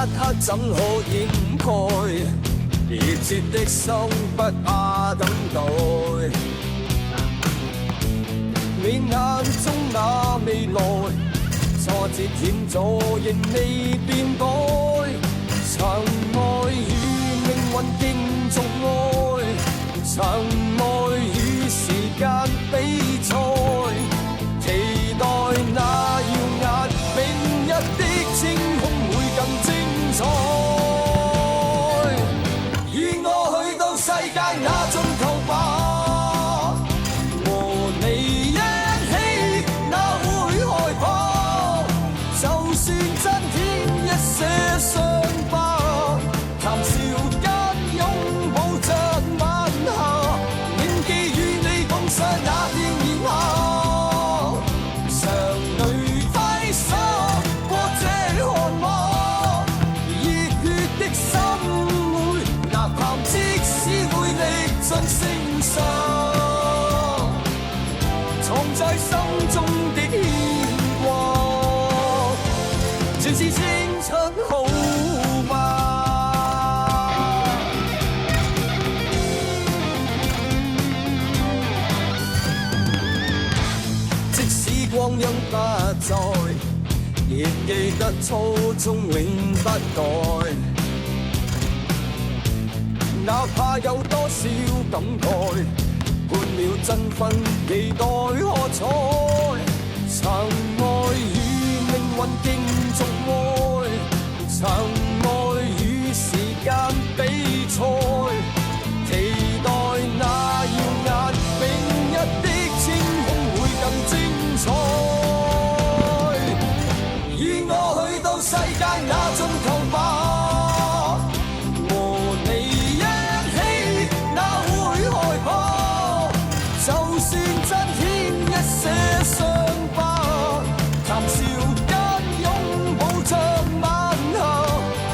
刻怎可掩蓋熱切的心不怕等待？你眼中那未來，挫折險阻仍未變改。曾愛與命運競逐愛，曾愛與時間比賽，期待那耀眼明日的天空會更精彩。與我去到世界那盡頭吧，和你一起哪會害怕？就算增添一些傷疤，談笑間擁抱着晚霞，銘記與你共賞那天炎夏，常淚揮灑過這汗馬，熱血的心會吶喊，即使會歷盡聲沙，藏在心中的牽掛，全是青春好嗎？即使光陰不再，亦記得初衷永不改。哪怕有多少感慨，半秒爭分期待喝彩。曾愛與命運競逐愛，曾愛與時間比賽，期待那耀眼明日的天空會更精彩。與我去到世界那盡頭吧，和你一起哪會害怕？就算增添一些傷疤，談笑間擁抱着晚霞，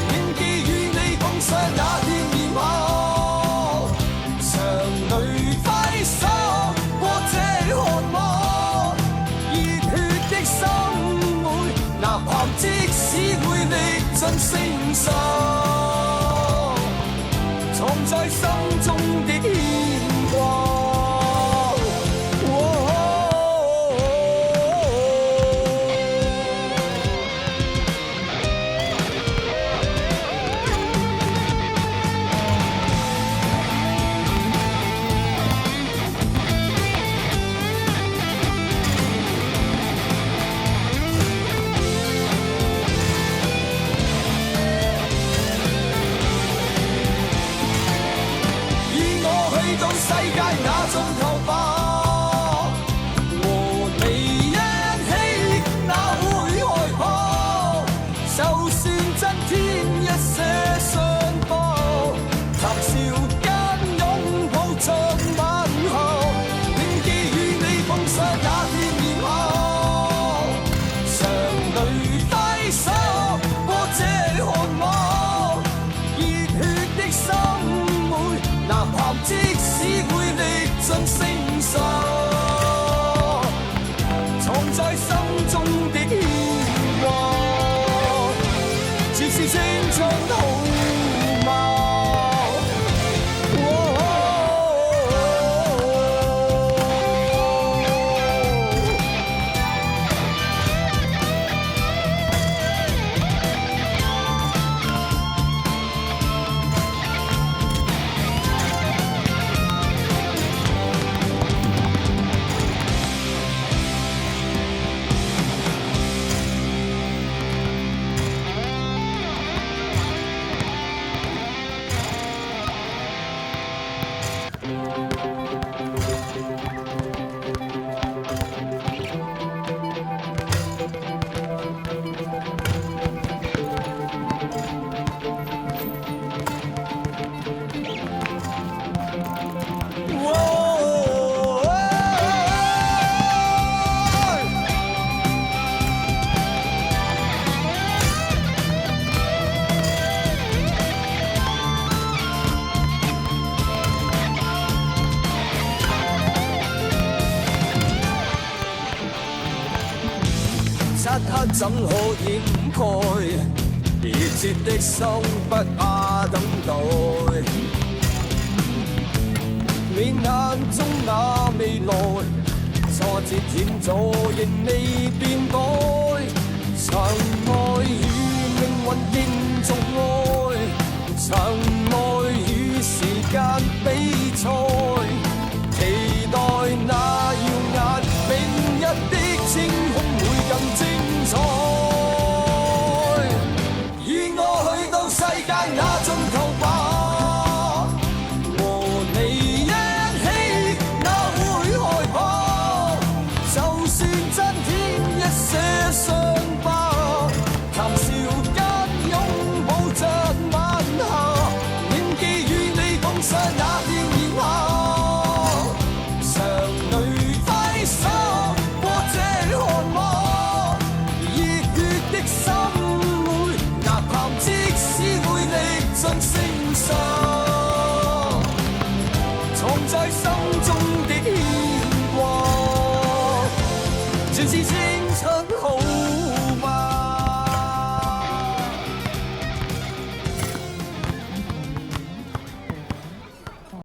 銘記與你共賞那天炎夏，常淚揮灑過這汗馬，熱血的心會吶喊，即使會歷盡聲沙，藏在心中的牽掛。到世界那盡頭吧，和你一起哪會害怕？就算增添一些傷疤，談笑間擁抱着晚霞，銘記與你共賞那天炎夏，常淚揮灑過這汗馬，熱血的心會吶喊，即使會歷盡聲沙，藏在心中的牽掛，全是青春好嗎？怎可掩蓋熱切的心不怕等待，你眼中那未來，挫折險阻仍未變改，曾愛與命運應重愛，曾愛與時間比賽，期待那耀眼明日的天空會更精彩。與我去到世界那盡頭吧，和你一起哪會害怕？就算增添一些傷疤，談笑間擁抱着晚霞，銘記與你共賞那天炎夏，常淚揮灑過這寒馬，熱血的心會吶喊，即使會歷盡星沙，藏在心中的